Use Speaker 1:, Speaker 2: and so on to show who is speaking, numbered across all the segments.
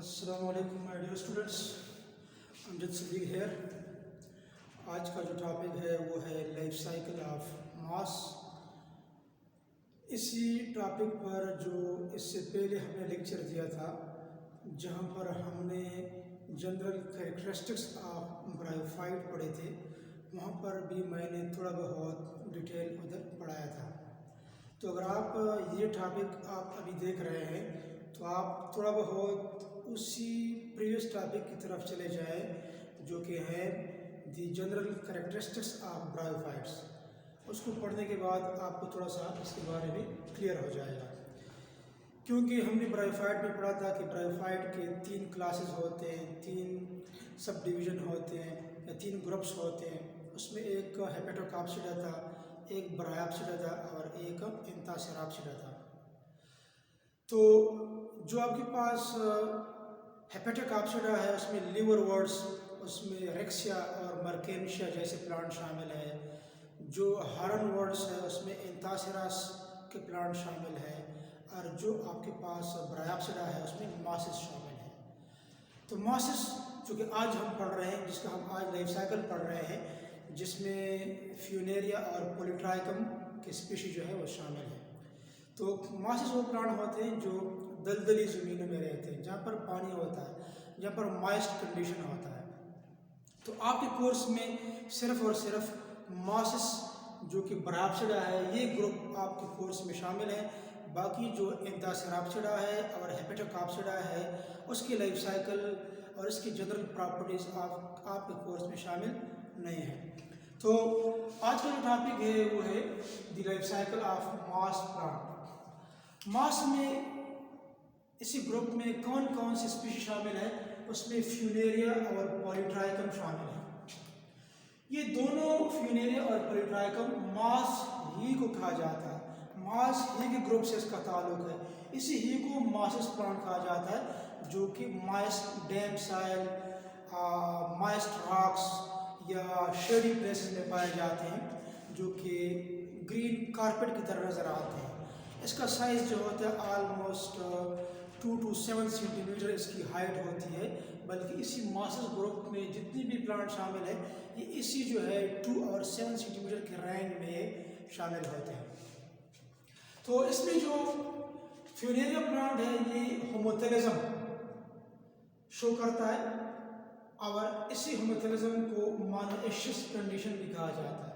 Speaker 1: अस्सलाम वालेकुम my dear students, Amjad Sadiq here. आज का जो टॉपिक है वो है लाइफ साइकिल ऑफ मास। इसी टॉपिक पर जो इससे पहले हमने लेक्चर दिया था, जहां पर हमने जनरल कैरेक्टरिस्टिक्स ऑफ ब्रायोफाइट पढ़े थे, वहां पर भी मैंने थोड़ा बहुत डिटेल उधर पढ़ाया था। तो अगर आप ये टॉपिक आप अभी देख रहे हैं तो आप थोड़ा बहुत उसी प्रीवियस टॉपिक की तरफ चले जाएं, जो कि है दी जनरल कैरेक्टरिस्टिक्स ऑफ ब्रायोफाइट्स। उसको पढ़ने के बाद आपको थोड़ा सा इसके बारे में क्लियर हो जाएगा, क्योंकि हमने ब्रायोफाइट में पढ़ा था कि ब्रायोफाइट के 3 क्लासेस होते हैं, 3 सब डिवीज़न होते हैं या 3 ग्रुप्स होते हैं। उसमें एक हेपेटोकाप्सिडा था, एक ब्रायोप्सिडा था और एक एंथोसेराप्सिडा था। तो जो आपके पास हेपेटोकाप्सिडा है उसमें लिवर वर्ड्स, उसमें रेक्सिया और मर्केनिशिया जैसे प्लांट शामिल है। जो हारन वर्ड्स है उसमें एंथोसेरास के प्लांट शामिल है, और जो आपके पास ब्रायोप्सिडा है उसमें मॉसिस शामिल है। तो मॉसिस चूँकि आज हम पढ़ रहे हैं, जिसका हम आज लाइफ साइकिल पढ़ रहे हैं, जिसमें फ्यूनेरिया और पॉलीट्राइकम के स्पीशीज जो है वो शामिल है। तो मॉसिस वो प्लांट होते हैं जो दलदली ज़मीनों में रहते हैं, जहाँ पर पानी होता है, जहाँ पर मॉइस्ट कंडीशन होता है। तो आपके कोर्स में सिर्फ और सिर्फ मॉसिस जो कि ब्रायोप्सिडा है, ये ग्रुप आपके कोर्स में शामिल है। बाकी जो एंथोसेराप्सिडा है और हेपेटोकाप्सिडा है, उसकी लाइफ साइकिल और इसकी जनरल प्रॉपर्टीज़ आपके कोर्स में शामिल नहीं है। तो आज का जो टॉपिक है वो है the life cycle of moss plant. Moss में इसी ग्रुप में कौन कौन सी स्पीशीज शामिल है, उसमें फ्यूनेरिया और पॉलीट्राइकम शामिल है। ये दोनों फ्यूनेरिया और पॉलीट्राइकम मॉस ही को कहा जाता है, मॉस ही के ग्रुप से इसका ताल्लुक है। इसी ही को मॉसिस प्लांट कहा जाता है, जो कि मॉइस्ट डैम्प सॉइल, मॉइस्ट रॉक्स या शेडी प्लेसेस में पाए जाते हैं, जो कि ग्रीन कारपेट की तरह नज़र आते हैं। इसका साइज़ जो होता है ऑलमोस्ट 2 to 7 सेंटीमीटर इसकी हाइट होती है। बल्कि इसी मॉसिस ग्रुप में जितनी भी प्लांट शामिल है, ये इसी जो है 2 और 7 सेंटीमीटर के रेंज में शामिल होते हैं। तो इसमें जो फ्यूनेरिया प्लांट है ये होमोथेलिज्म शो करता है, और इसी होमोथेलिज्म को मोनोएशियस कंडीशन भी कहा जाता है।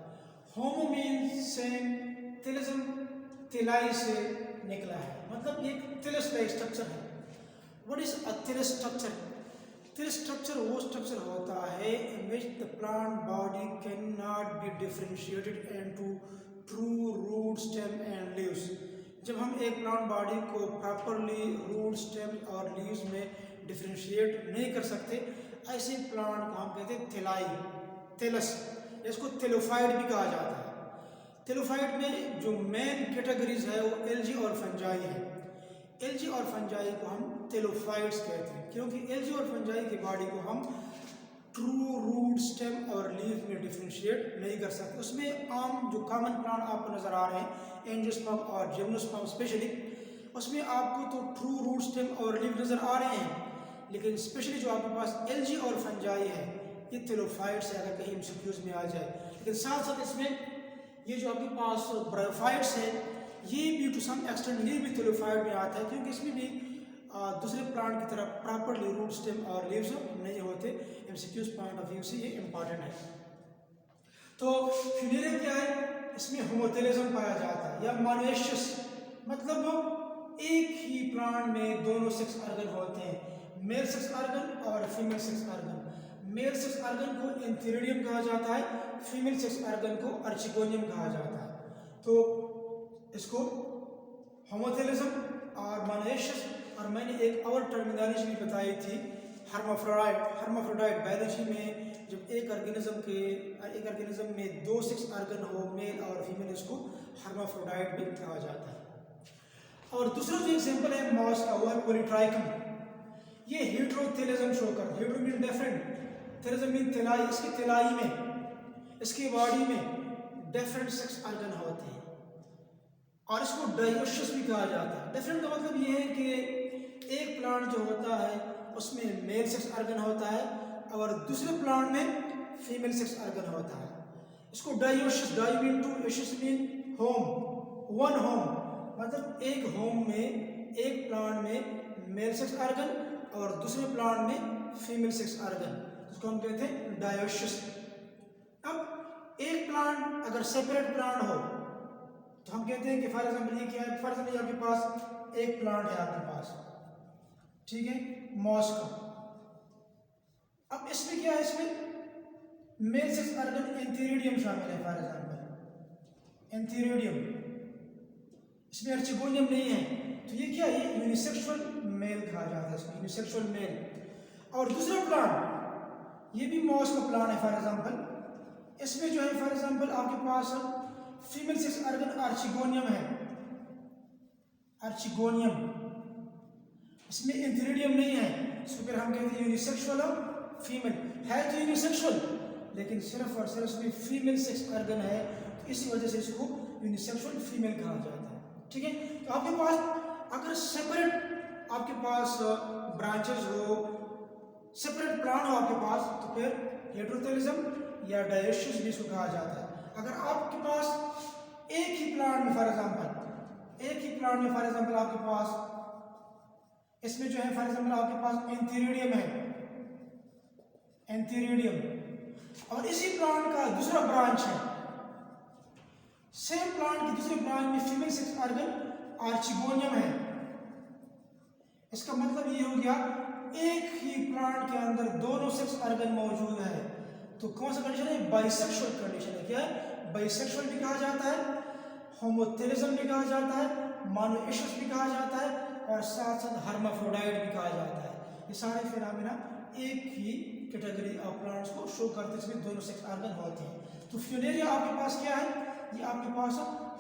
Speaker 1: होमो मीन्स सेम, थेलिज्म तिलाई से निकला है, मतलब एक थिलस का स्ट्रक्चर है। What is a thallus structure? Thallus structure वो स्ट्रक्चर होता है in which the plant body can not be differentiated into true root, stem and leaves. जब हम एक प्लांट बॉडी को प्रॉपरली रूट, स्टेम और लीव्स में डिफरेंशिएट नहीं कर सकते, ऐसे प्लांट को हम कहते हैं थिलाई, थिलस। इसको थिलोफाइट भी कहा जाता है। थिलोफाइट में जो मेन कैटेगरीज है वो एल्गी और फंजाई है। एल्गी और फंजाई को हम थिलोफाइट्स कहते हैं, क्योंकि एल्गी और फंजाई की बॉडी को हम ट्रू रूट, स्टेम और लीफ में डिफरेंशिएट नहीं कर सकते। उसमें आम जो कॉमन प्लांट आपको नज़र आ रहे हैं, एंजियोस्पर्म और जिम्नोस्पर्म स्पेशली, उसमें आपको तो ट्रू रूट, स्टेम और लीफ नज़र आ रहे हैं, लेकिन स्पेशली जो आपके पास एल्गी और फंजाई है ये थिलोफाइट्स है, अगर कहीं MCQs में आ जाए। लेकिन साथ साथ इसमें ये जो आपके पास ब्रायोफाइट्स है, ये भी टू सम एक्सटेंट ये भी थिलोफाइट में आता है, क्योंकि इसमें भी दूसरे प्लांट की तरह प्रॉपरली रूट, स्टेम और लीव्स नहीं होते। MCQs पॉइंट ऑफ व्यू से ये इंपॉर्टेंट है। तो फ्यूनेरिया क्या है? इसमें होमोथेलिज्म पाया जाता है, या मोनोएशियस, मतलब एक ही प्लांट में दोनों सेक्स ऑर्गन होते हैं, मेल सेक्स ऑर्गन और female sex organ. Male sex organ को एंथेरिडियम कहा जाता है, फीमेल सेक्स ऑर्गन को अर्चिगोनियम कहा जाता है। तो इसको होमोथेलिज्म और मोनोएशियस, और मैंने एक और टर्मिनोलॉजी भी बताई थी, हर्माफ्रोडाइट। हर्माफ्रोडाइट बायोलॉजी में जब एक ऑर्गेनिज्म में 2 सेक्स ऑर्गन हो, मेल और फीमेल, इसको हर्माफ्रोडाइट भी कहा जाता है। और दूसरा जो एग्जाम्पल है मॉस का, वो है पॉलीट्राइकम। ये हेटेरोथेलिज्म शो करता है। Hetero mean different, thallism mean तिलाई। इसकी तिलाई में, इसकी बॉडी में डिफरेंट सेक्स ऑर्गन होते हैं, और इसको डाइओशियस भी कहा जाता है। डिफरेंट का मतलब ये है कि एक प्लांट जो होता है मेल सेक्स ऑर्गन होता है और दूसरे प्लांट में फीमेल सेक्स ऑर्गन होता है। इसको dioecious, di mean two, ecious mean home, one home, मतलब एक होम में, एक प्लांट में मेल सेक्स ऑर्गन और दूसरे प्लांट में फीमेल सेक्स ऑर्गन, इसको हम कहते हैं डायोसिस। अब एक प्लांट अगर सेपरेट प्लांट हो तो हम कहते हैं कि फॉर एग्जाम्पल ये क्या है, फॉर एग्जाम्पल आपके पास एक प्लांट है आपके पास, ठीक है, मॉस का। अब इसमें क्या है, इसमें मेल सेक्स ऑर्गन एंथीरिडियम शामिल है, फॉर एग्जाम्पल एंथीरिडियम, इसमें अर्चिगोनियम नहीं है, तो ये क्या है, यूनिसेक्सुअल मेल कहा जाता है इसको, यूनिसेक्सुअल मेल। और दूसरा प्लांट, ये भी मॉस का प्लांट है फॉर एग्जाम्पल, इसमें जो है फॉर एग्जाम्पल आपके पास फीमेल सेक्स ऑर्गन अर्चिगोनियम है, अर्चिगोनियम, इसमें एंथीरिडियम नहीं है, इसको फिर हम कहते हैं यूनिसेक्सुअल और फीमेल है, तो यूनिसेक्सुअल लेकिन सिर्फ और सिर्फ इसमें फीमेल सेक्स ऑर्गन है, तो इसी वजह से इसको यूनिसेक्सुअल फीमेल कहा जाता है, ठीक है। तो आपके पास अगर सेपरेट आपके पास ब्रांचेस हो, सेपरेट प्लांट हो आपके पास, तो फिर हेटेरोथेलिज्म या डायोसिस भी इसको कहा जाता है। अगर आपके पास एक ही प्लांट में फॉर एग्जाम्पल, एक ही प्लांट में फॉर एग्जाम्पल आपके पास इसमें जो है फॉर एग्जाम्पल आपके पास एंथीरिडियम है, एंथीरिडियम, और इसी प्लांट का दूसरा ब्रांच है, सेम प्लांट की दूसरे ब्रांच में फीमेल सेक्स ऑर्गन आर्चिगोनियम है, इसका मतलब ये हो गया एक ही प्लांट के अंदर दोनों सेक्स ऑर्गन मौजूद है, तो कौन सा कंडीशन है, बाइसेक्सुअल कंडीशन है। क्या है, बाइसेक्सुअल भी कहा जाता है, होमोथेलिज्म भी कहा जाता है, मोनोइसिस भी कहा जाता है, और साथ साथ हर्माफ्रोडाइट भी कहा जाता है। ये सारे फिनोमेना एक ही कैटेगरी ऑफ प्लांट्स को शो करते हैं, इसमें दोनों सेक्स ऑर्गन होते हैं। तो फ्यूनेरिया आपके पास क्या है, ये आपके पास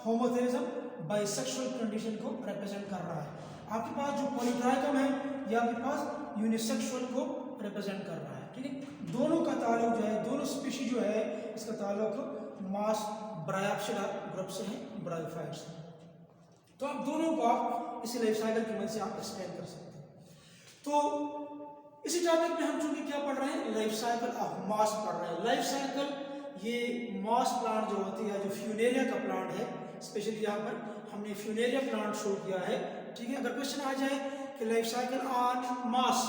Speaker 1: होमोथेलिज्म बाइसेक्सुअल कंडीशन को रिप्रेजेंट कर रहा है। आपके पास जो पॉलीट्राइकम है ये आपके पास यूनिसेक्सुअल को रिप्रेजेंट कर रहा है, ठीक है। दोनों का ताल्लुक जो है, दोनों स्पीशीज जो है इसका ताल्लुक मास ब्रायोप्सिडा ग्रुप से है, ब्रायोफाइट्स से। तो आप दोनों को आप इस लाइफ साइकिल की मदद से आप एक्सप्लेन कर सकते हैं। तो इसी टॉपिक में हम चूंकि क्या पढ़ रहे हैं, लाइफ साइकिल ऑफ मास पढ़ रहे हैं। लाइफ साइकिल, ये मास प्लांट जो होती है, जो फ्यूनेरिया का प्लांट है, स्पेशली यहाँ पर हमने फ्यूनेरिया प्लांट शो किया है, ठीक है। अगर क्वेश्चन आ जाए कि लाइफ साइकिल ऑन मास,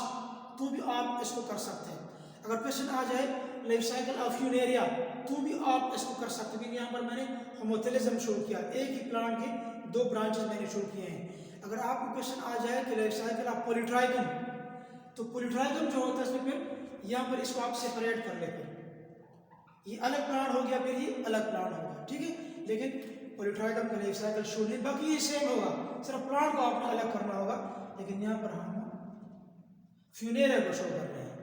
Speaker 1: तो भी आप इसको कर सकते हैं। अगर क्वेश्चन आ जाए लाइफ साइकिल ऑफ फ्यूनेरिया, तो भी आप इसको कर सकते हैं, क्योंकि यहाँ पर मैंने होमोथेलिज्म शो किया, एक ही प्लांट के दो ब्रांचेस मैंने शो किए हैं। अगर आपको क्वेश्चन आ जाए कि लाइफ साइकिल ऑफ पॉलीट्राइकम, तो पॉलीट्राइकम जो होता है इसमें फिर यहाँ पर इसको आप सेपरेट कर लेते हैं, ये अलग प्लांट हो गया, फिर ये अलग प्लांट हो गया, ठीक है। लेकिन पॉलीट्राइकम का लाइफ साइकिल शो नहीं, बाकी ये सेम होगा, सिर्फ प्लांट को आपने अलग करना होगा। लेकिन यहाँ पर हम फ्यूनेरिया को शो कर रहे हैं,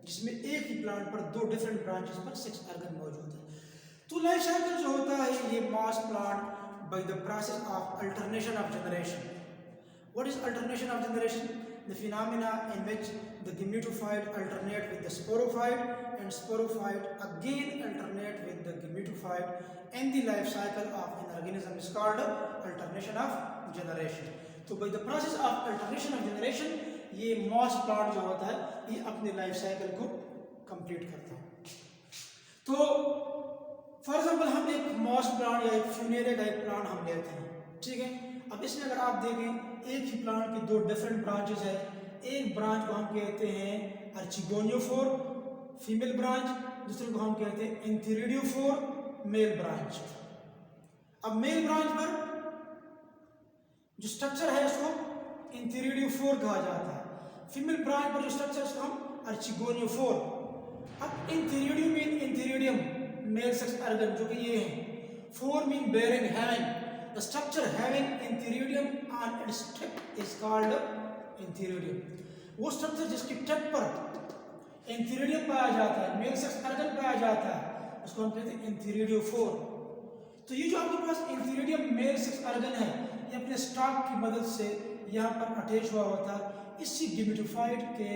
Speaker 1: जिसमें एक ही प्लांट पर दो डिफरेंट ब्रांचेस पर सेक्स ऑर्गन मौजूद है। तो लाइफ साइकिल जो होता है, ये moss plant by the process of alternation of generation. What is alternation of generation? The phenomena in which the gametophyte alternate with the sporophyte and sporophyte again alternate with the gametophyte in the life cycle of an organism is called alternation of generation. तो by the process of alternation of generation, ये moss plant जो होता है ये अपने life cycle को complete करता है। तो फॉर एग्जाम्पल हम एक मॉस प्लांट या एक फ्यूनेरिया का एक प्लांट हम लेते हैं, ठीक है। अब इसमें अगर आप देखें, एक ही प्लांट की दो डिफरेंट ब्रांचेस है। एक ब्रांच को हम कहते हैं अर्चिगोनियोफोर फीमेल ब्रांच, दूसरे को हम कहते हैं एंथीरिडियोफोर मेल ब्रांच। अब मेल ब्रांच पर जो स्ट्रक्चर है उसको एंथीरिडियोफोर कहा जाता है, फीमेल ब्रांच पर जो स्ट्रक्चर है उसको हम अर्चिगोनियोफोर। अब antheridium mean antheridium male sex organ, जो कि ये है। Four mean bearing, having. The structure having entheridium on its tip is called entheridium. वो स्ट्रक्चर जिसकी टिप पर एंथीरिडियम पाया जाता है, मेल सेक्स ऑर्गन पाया जाता है, उसको हम कहते हैं एंथीरिडियोफोर। तो ये जो आपके पास एंथीरिडियम मेल सेक्स ऑर्गन है, ये अपने स्टॉक की मदद से यहाँ पर अटैच हुआ होता है, इसी गेमेटोफाइट के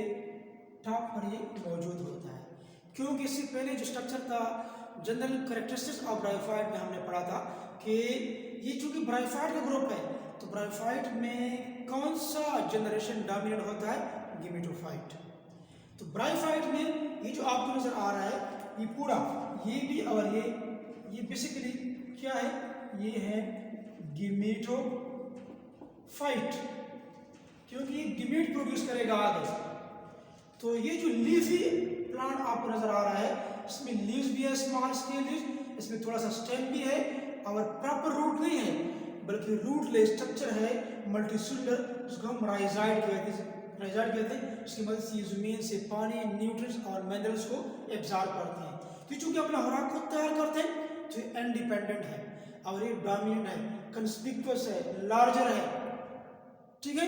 Speaker 1: टॉप पर ये मौजूद होता है। क्योंकि इससे पहले जो स्ट्रक्चर था, जनरल कैरेक्टरिस्टिक्स ऑफ ब्रायोफाइट में हमने पढ़ा था कि ये चूंकि ब्रायोफाइट का ग्रुप है, तो ब्रायोफाइट में कौन सा जनरेशन डोमिनेट होता है? गेमेटोफाइट। तो ब्रायोफाइट में ये जो आपको नजर आ रहा है ये पूरा, ये भी और ये बेसिकली क्या है, ये है गिमेटोफाइट, क्योंकि ये गिमेट प्रोड्यूस करेगा आगे। तो ये जो लीफी प्लांट आपको नजर आ रहा है, इसमें लीव्स भी है, स्मॉल स्केल लीव्स, इसमें थोड़ा सा स्टेम भी है और प्रॉपर रूट नहीं है, बल्कि रूट ले स्ट्रक्चर है मल्टीसेलुलर, जिसको हम राइजाइड कहते हैं। इसकी मदद से जमीन से पानी, न्यूट्रिएंट्स और मिनरल्स को एब्जॉर्ब करते हैं। तो चूंकि अपना खुराक खुद तैयार करते हैं तो ये इंडिपेंडेंट है और ये डोमिनेंट है, कंस्पिक्यूअस है, लार्जर है, ठीक है,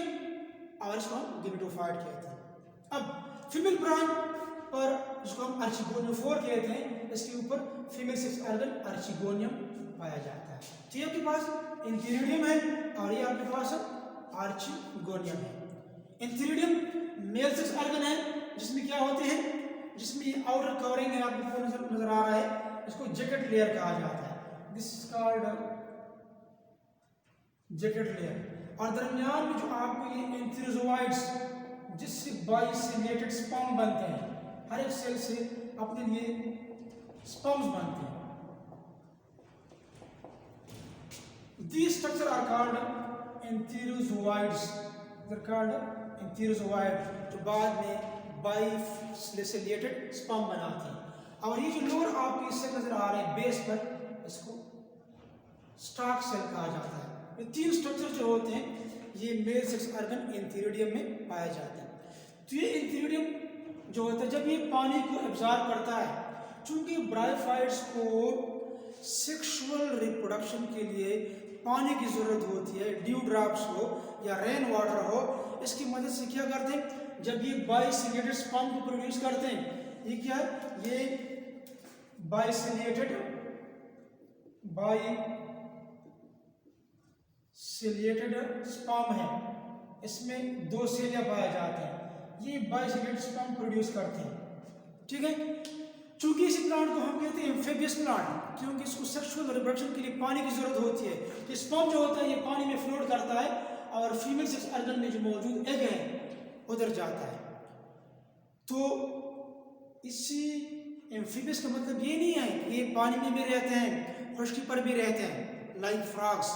Speaker 1: और इसको हम गिमेटोफाइट कहते हैं। अब फीमेल ब्रांच पर जिसको हम आर्चिगोनियोफोर कहते हैं, इसके ऊपर फीमेल सेक्स ऑर्गन आर्चिगोनियम पाया जाता है। तो ये आपके पास इंथेरिडियम है और ये आपके पास आर्चिगोनियम है। इंथेरिडियम मेल सेक्स ऑर्गन है, जिसमें क्या होते हैं, जिसमें आउटर कवरिंग है, आपको नजर आ रहा है, इसको जैकेट लेयर कहा जाता है। This is called jacket layer. और दरमियान में जो आपको ये एंथेरोजोइड्स, जिससे बाइसिलेटेड स्पर्म बनते हैं, हर एक सेल से अपने लिए स्पर्म्स बनते हैं। These structures are called enterozoids. They're called enterozoid, जो बाद में बाइसिलेटेड स्पर्म बनाते हैं। और ये जो लोअर आपके इससे नजर आ रहे हैं बेस पर, इसको स्टॉक सेल कहा जाता है। ये तीन स्ट्रक्चर जो होते हैं ये मेल सेक्स ऑर्गन इंथेरिडियम में पाया जाता है। तो ये इंथेरिडियम जो होता है जब ये पानी को एब्जॉर्ब करता है, चूंकि ब्रायोफाइट्स को सेक्सुअल रिप्रोडक्शन के लिए पानी की जरूरत होती है, ड्यू ड्रॉप्स हो या रेन वाटर हो, इसकी मदद से क्या करते हैं, जब ये बाइसिलेटेड स्पर्म को प्रोड्यूस करते हैं, ये क्या है, ये बाइसिलेटेड स्पर्म है, इसमें दो सेलिया पाए जाते हैं, ये बाइसिलेटेड स्पर्म प्रोड्यूस करते हैं, ठीक है। चूंकि इस प्लांट को हम कहते हैं एम्फीबियस प्लांट, क्योंकि इसको सेक्सुअल रिप्रोडक्शन के लिए पानी की जरूरत होती है। तो स्पर्म जो होता है ये पानी में फ्लोट करता है और फीमेल सेक्स ऑर्गन में जो मौजूद एग है उधर जाता है। तो इसी एम्फीबियस का मतलब ये नहीं है कि ये पानी में भी रहते हैं, खुश्की पर भी रहते हैं, लाइक फ्रॉग्स,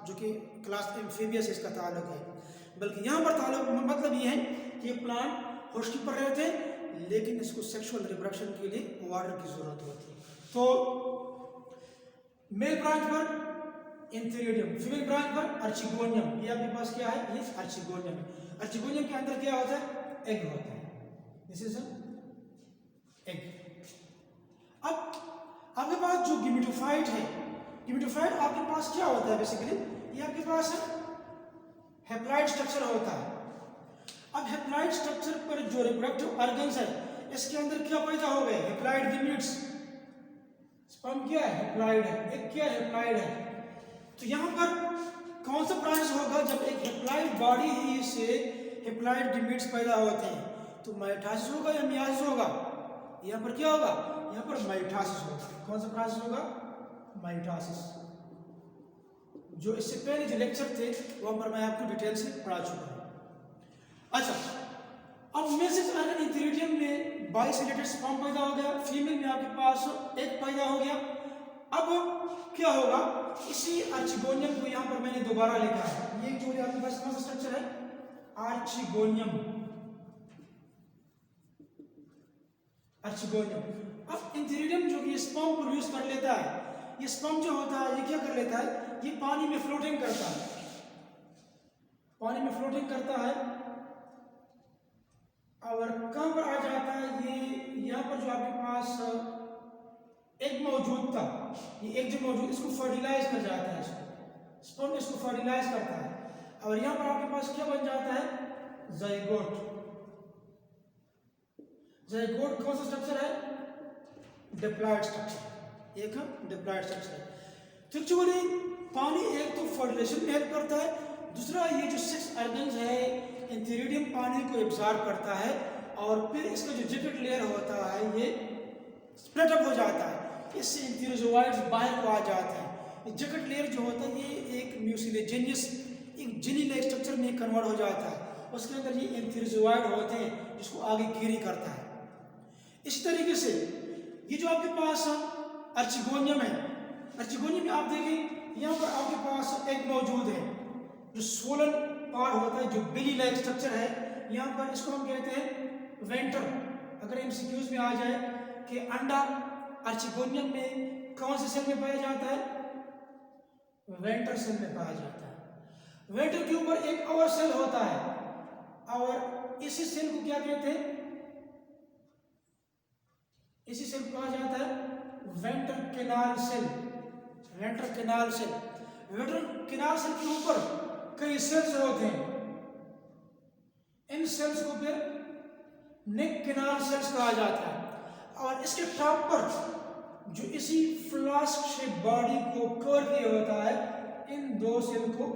Speaker 1: जो कि क्लास एम्फीबियस इसका ताल्लुक है, बल्कि यहाँ पर ताल्लुक मतलब ये है कि ये प्लांट खुश्की पर रहते हैं, लेकिन इसको सेक्सुअल रिप्रोडक्शन के लिए वाटर की जरूरत होती है। तो मेल ब्रांच पर इंथेरिडियम, फीमेल ब्रांच पर आर्चिगोनियम। ये आपके पास क्या है, ये आर्चिगोनियम है। आर्चिगोनियम के अंदर क्या होता है, एग होता है, दिस इज एग। अब आपके पास जो गिमेटोफाइट है, गिमेटोफाइट आपके पास क्या होता है, बेसिकली ये आपके पास हैप्लॉइड स्ट्रक्चर होता है। अब हैप्लॉइड स्ट्रक्चर पर जो रिप्रोडक्टिव ऑर्गन्स है, इसके अंदर क्या पैदा हो गए, हैप्लॉइड गैमेट्स। स्पर्म क्या है, हैप्लॉइड है, एग क्या है, हैप्लॉइड है। तो यहाँ पर कौन सा प्रोसेस होगा, जब एक हैप्लॉइड बॉडी ही से हैप्लॉइड गैमेट्स पैदा होते हैं, तो माइटोसिस होगा या मियोसिस होगा। यहाँ पर क्या होगा, यहाँ पर माइटोसिस होगा। कौन सा प्रोसेस होगा, माइटोसिस। जो इससे पहले जो लेक्चर थे वहां पर मैं आपको डिटेल से पढ़ा चुका हूँ। अच्छा, अब मेल सेक्स ऑर्गन इंथेरिडियम में बाइसिलेटेड स्पर्म पैदा हो गया, फीमेल में आपके पास एग पैदा हो गया। अब क्या होगा, इसी आर्चिगोनियम को यहाँ पर मैंने दोबारा लिखा है, ये जो आपके पास कौन सा स्ट्रक्चर है, आर्चिगोनियम। अब इंथेरिडियम जो कि स्पर्म प्रोड्यूस कर लेता है, ये स्पर्म जो होता है ये क्या कर लेता है, ये पानी में फ्लोटिंग करता है, पानी में फ्लोटिंग करता है और कहां पर आ जाता है, ये यहाँ पर जो आपके पास एग मौजूद था, ये एग जो मौजूद, इसको फर्टिलाइज कर जाता है, इसको स्पर्म इसको फर्टिलाइज करता है और यहाँ पर आपके पास क्या बन जाता है, जाइगोट। जाइगोट कौन सा स्ट्रक्चर है, डिप्लॉयड स्ट्रक्चर, एक डिप्लॉयड स्ट्रक्चर है। तो एक्चुअली पानी एक तो फर्टिलाइजेशन में हेल्प करता है, दूसरा ये जो सेक्स ऑर्गन्स है इंथेरिडियम पानी को एब्जॉर्ब करता है और फिर इसका जो जैकेट लेयर होता है ये स्प्लिट अप हो जाता है, इससे इंथेरोजोइड्स बाहर को आ जाते हैं। ये जैकेट लेयर जो होता है ये एक म्यूसिलेजेनियस, एक जेली लाइक स्ट्रक्चर में कन्वर्ट हो जाता है उसके अंदर ये एंथेरियोजोइड होते हैं जिसको आगे कैरी करता है। इस तरीके से ये जो आपके पास अर्चिगोनियम है, अर्चिगोनियम में आप देखें यहाँ पर आपके पास एक मौजूद है जो सोलन पार्ट होता है, जो बिली लाइक स्ट्रक्चर है। यहाँ पर इसको हम कहते हैं वेंटर। अगर एमसीक्यूज में आ जाए कि अंडा अर्चिगोनियम में कौन से सेल में पाया जाता है, वेंटर सेल में पाया जाता है। वेंटर के ऊपर एक और सेल होता है और इसी सेल को क्या कहते हैं, इसी सेल को कहा जाता है venter canal cell. Venter canal cell, venter canal cell के ऊपर कई सेल्स होते हैं। इन सेल्स को फिर नेक केनाल सेल्स कहा जाता है और इसके टॉप पर जो इसी फ्लास्क शेप बॉडी को कवर किया होता है, इन दो सेल को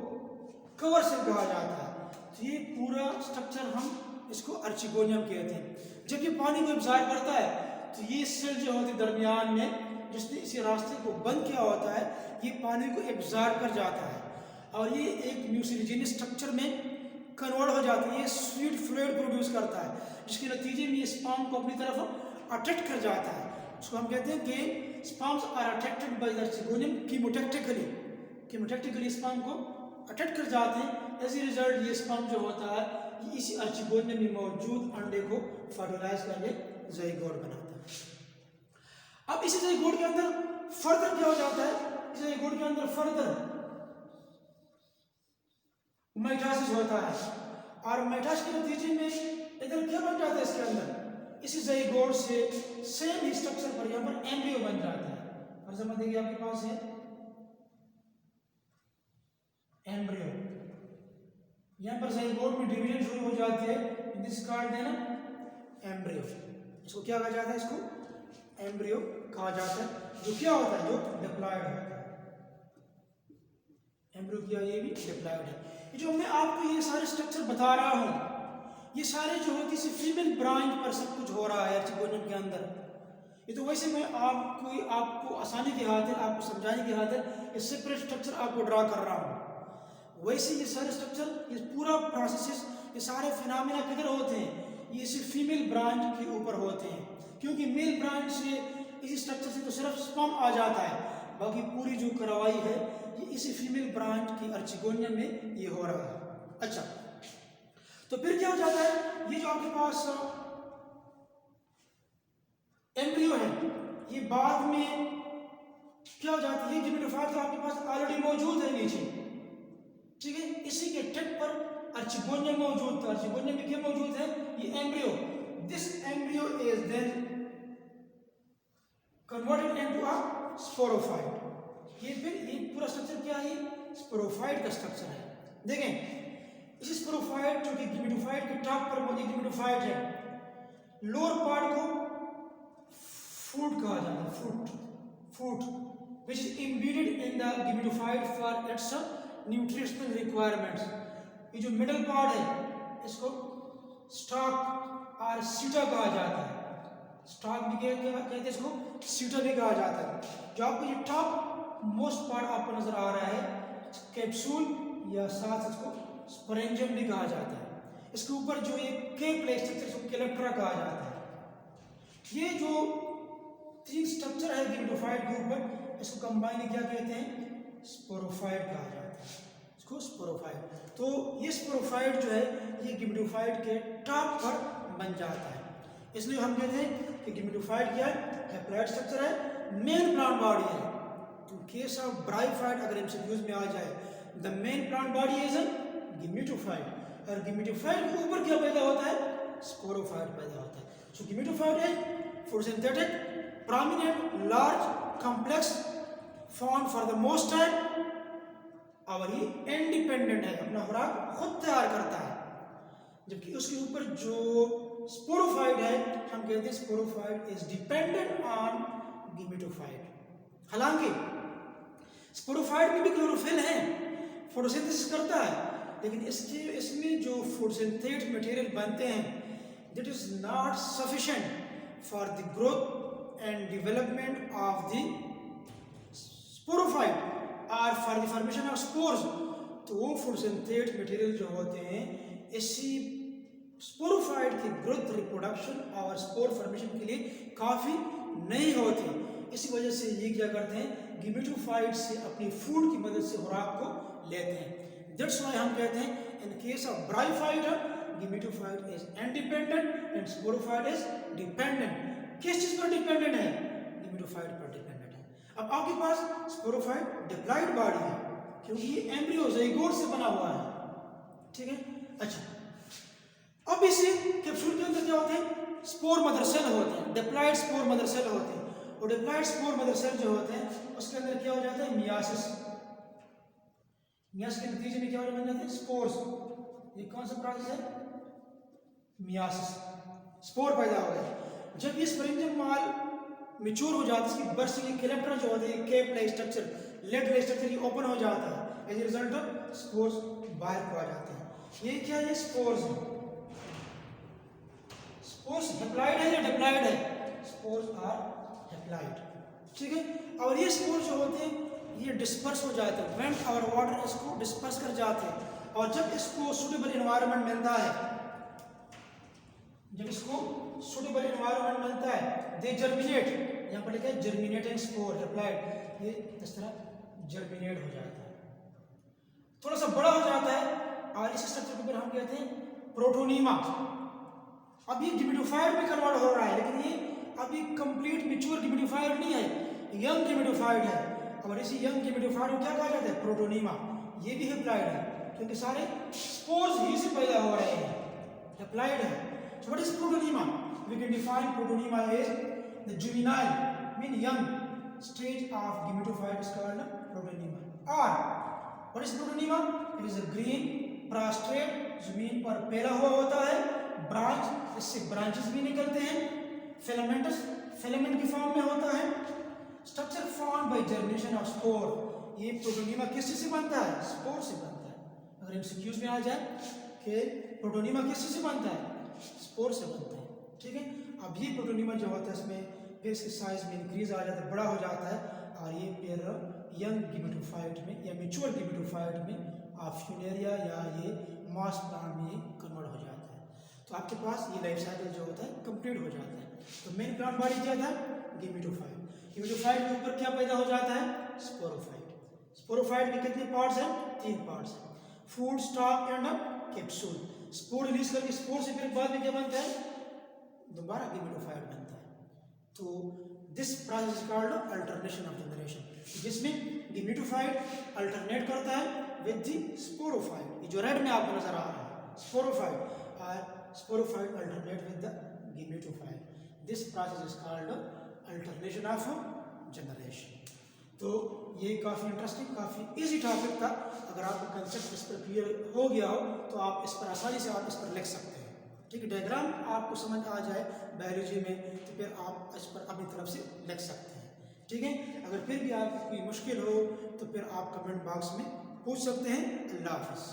Speaker 1: कवर सेल कहा जाता है। तो ये पूरा स्ट्रक्चर हम इसको अर्चिगोनियम कहते हैं। जब ये पानी को एब्जॉर्ब करता है तो ये सेल जो होती है दरमियान में, जिसने इसी रास्ते को बंद किया होता है, ये पानी को एब्जॉर्ब कर जाता है और ये एक म्यूसिलोजेनस स्ट्रक्चर में कन्वर्ट हो जाती है। ये स्वीट फ्लूइड प्रोड्यूस करता है जिसके नतीजे में ये स्पर्म को अपनी तरफ अट्रैक्ट कर जाता है। उसको हम कहते हैं कि sperms are attracted by the archegonium chemotactically. Chemotactically sperm को अट्रैक्ट कर जाते हैं। एज ए रिजल्ट ये स्पर्म जो होता है ये इसी अर्चिगोनियम में मौजूद अंडे को फर्टिलाइज करके ज़ाइगोट बनाता है। अब इसी ज़ाइगोट के अंदर फर्दर क्या हो जाता है, इस ज़ाइगोट के अंदर फर्दर माइटोसिस होता है और माइटोसिस के नतीजे में इधर क्या बन जाता है, इसके अंदर इसी ज़ाइगोट से सेम ही स्ट्रक्चर पर यहाँ पर एम्ब्रियो बन जाता है। और समझ देखिए आपके पास है एम्ब्रियो, यहाँ पर ज़ाइगोट में डिवीजन शुरू हो जाती है, दिस कॉल्ड देना एम्ब्रियो। इसको क्या कहा जाता है, इसको एम्ब्रियो कहा जाता है। जो क्या होता है, जो डिप्लॉयड होता है। एम्ब्रियो किया ये भी डिप्लॉयड है। जो मैं आपको ये सारे स्ट्रक्चर बता रहा हूँ, ये सारे जो है किसी फीमेल ब्रांच पर सब कुछ हो रहा है अर्चिगोनियम के अंदर। ये तो वैसे मैं आपको आसानी के खातिर, आपको समझाने के खातिर ये सेपरेट स्ट्रक्चर आपको ड्रा कर रहा हूँ। वैसे ये सारे स्ट्रक्चर, ये पूरा प्रोसेस, ये सारे फिनोमेना किधर होते हैं, ये इसी फीमेल ब्रांच के ऊपर होते हैं। क्योंकि मेल ब्रांच से, इसी स्ट्रक्चर से तो सिर्फ स्पर्म आ जाता है, बाकी पूरी जो कार्रवाई है ये इसी फीमेल ब्रांच की अर्चिगोनियम में ये हो रहा है। अच्छा, तो फिर क्या हो जाता है, ये जो आपके पास एम्ब्रियो है ये बाद में क्या हो जाती है, गेमेटोफाइट तो आपके पास ऑलरेडी मौजूद है नीचे, ठीक है। इसी के टिप पर अर्चिगोनियम मौजूद था। अर्चिगोनियम में क्या मौजूद है, ये embryo. This embryo is then converted into a sporophyte. ये फिर ये पूरा स्ट्रक्चर क्या है, स्पोरोफाइट का स्ट्रक्चर है। देखें इस स्पोरोफाइट जो कि गेमेटोफाइट के टॉप पर मौजूद गेमेटोफाइट है, लोअर पार्ट को फ्रूट कहा जाता है, fruit which is embedded in the gametophyte for its nutritional requirements। ये जो मिडल पार्ट है इसको स्टॉक और सीटा कहा जाता है। स्टॉक भी कहते हैं इसको, सीटा भी कहा जाता है। जो आपको ये टॉप मोस्ट पार्ट आपको नजर आ रहा है कैप्सूल या साथ इसको स्पोरेंजियम भी कहा जाता है। इसके ऊपर जो ये केप लाइक स्ट्रक्चर इसको केलेक्ट्रा कहा जाता है। ये जो तीन स्ट्रक्चर है गेमेटोफाइट के ऊपर, इसको कंबाइन क्या कहते हैं, स्पोरोफाइट कहा जाता है, इसको स्पोरोफाइट। तो ये स्पोरोफाइट जो है ये गेमेटोफाइट के टॉप पर बन जाता है। इसलिए हम कहते हैं कि गेमेटोफाइट क्या है, हैप्लॉइड स्ट्रक्चर है, मेन प्लांट बॉडी है। इन केस ऑफ ब्रायोफाइट अगर एमसीक्यूज में आ जाए, the main plant body is gametophyte, और गेमेटोफाइट के ऊपर क्या पैदा होता है, स्पोरोफाइट पैदा होता है। सो गेमेटोफाइट है photosynthetic, prominent, large, complex, found for the most time, और ये इंडिपेंडेंट है, अपना खुराक खुद तैयार करता है। जबकि उसके ऊपर जो स्पोरोफाइट है हम कहते हैं sporophyte is dependent on gametophyte. हालांकि स्पोरोफाइट में भी क्लोरोफिल है, फोटोसिंथेसिस करता है, लेकिन इसमें जो फोटोसिंथेट मटेरियल बनते हैं that is not sufficient for the growth and development of the sporophyte or for the formation of spores। तो वो फोटोसिंथेट मटेरियल जो होते हैं इसी स्पोरोफाइट की ग्रोथ, रिप्रोडक्शन और स्पोर फॉर्मेशन के लिए काफ़ी नहीं होती। इसी वजह से ये क्या करते हैं, गिमेटोफाइट से अपनी फूड की मदद से खुराक को लेते हैं। दैट्स व्हाई हम कहते हैं in case of bryophyta gametophyte is independent and sporophyte is dependent. किस चीज पर डिपेंडेंट है, गिमेटोफाइट पर डिपेंडेंट है। अब आपके पास स्पोरोफाइट डिप्लॉइड बॉडी है क्योंकि ये एम्ब्रियो ज़ाइगोट से बना हुआ है, ठीक है। अच्छा, अब इसी कैप्सूल के अंदर क्या होते हैं, स्पोर मदर सेल होते हैं, डिप्लॉइड स्पोर मदर सेल होते हैं। और डिप्लॉइड स्पोर मदर सेल जो होते हैं उसके अंदर क्या हो जाता है, मियासिस। मियासिस के नतीजे में क्या बन जाते हैं, स्पोर्स। ये कौन सा प्रोसेस है, मियासिस, स्पोर पैदा हो गए। जब ये स्पोरेंजियम माल मैच्योर हो जाता है, इसकी बर्स्टिंग कैलेप्टर जो होता है, cap like structure, lid like structure, ये ओपन हो जाता है। As a result of spores बाहर को आ जाते हैं। ये क्या है, स्पोर्स है। स्पोर्स हैप्लॉइड है या डिप्लॉइड है, स्पोर्स आर हैप्लॉइड, ठीक है। और ये स्पोर्स जो होते हैं ये डिस्पर्स हो जाते हैं, वेंट और वाटर इसको डिस्पर्स कर जाते हैं। और जब इसको सूटेबल एनवायरनमेंट मिलता है, जब इसको सूटेबल एनवायरनमेंट मिलता है, दे जर्मिनेट। यहाँ पर लिखा है जर्मिनेटिंग स्पोर हैप्लॉइड, ये इस तरह जर्मिनेट हो जाता है, थोड़ा सा बड़ा हो जाता है और इस स्ट्रक्चर को फिर हम कहते हैं प्रोटोनीमा। अब ये गिमेटोफाइट में कन्वर्ट हो रहा है, लेकिन ये अभी कंप्लीट मैच्योर गिमेटोफाइट नहीं है, यंग गिमेटोफाइट है। और इसी यंग गिमेटोफाइट को क्या कहा जाता है, प्रोटोनीमा। ये भी हैप्लॉइड है क्योंकि सारे स्पोर्स ही से पैदा हो रहे हैं, हैप्लॉइड है। So what is protonema? We can define protonema as the juvenile, mean young stage of gametophyte is called protonema. Or what is protonema? It is a green prostrate, जमीन पर फैला हुआ होता है, ब्रांच, इससे ब्रांचेस भी निकलते हैं, फिलामेंटस, फिलामेंट की फॉर्म में होता है। Structure formed by germination of spore. ये प्रोटोनीमा किस चीज से बनता है, स्पोर से बनता है। अगर एमसीक्यूज में आ जाए कि प्रोटोनीमा किस चीज से बनता है, स्पोर से बनता है, ठीक है। अब ये प्रोटोनीमा जो होता है इसमें फिर इसके साइज में इंक्रीज आ जाता है, बड़ा हो जाता है और ये फिर यंग गिमेटोफाइट में या मैच्योर गिमेटोफाइट में फ्यूनेरिया या ये मास प्लांट में कन्वर्ट हो जाता है। तो आपके पास ये लाइफ साइकिल जो होता है कंप्लीट हो जाता है। तो मेन प्लांट बॉडी क्या था, गिमेटोफाइट। गिमेटोफाइट के ऊपर क्या पैदा हो जाता है, स्पोरोफाइट। स्पोरोफाइट के कितने पार्ट्स हैं, 3 पार्ट्स हैं, food, stock and capsule. Spore release करके स्पोर से फिर बाद में क्या बनता है, दोबारा गिमेटोफाइट बनता है। तो this process is called alternation of generation, जिसमें गिमेटोफाइट अल्टरनेट करता है विद द स्पोरोफाइट। ये जो रेड में आपको नजर आ रहा है स्पोरोफाइट, और sporophyte alternate with the gametophyte. This process is called alternation of generation. तो ये काफ़ी इंटरेस्टिंग, काफ़ी इजी टॉपिक था। अगर आपको कंसेप्ट इस पर क्लियर हो गया हो तो आप इस पर आसानी से आप इस पर लिख सकते हैं, ठीक है। डायग्राम आपको समझ आ जाए बायोलॉजी में तो फिर आप इस पर अपनी तरफ से लिख सकते हैं, ठीक है। अगर फिर भी आपको कोई मुश्किल हो तो फिर आप कमेंट बॉक्स में पूछ सकते हैं। अल्लाह हाफ़िज़।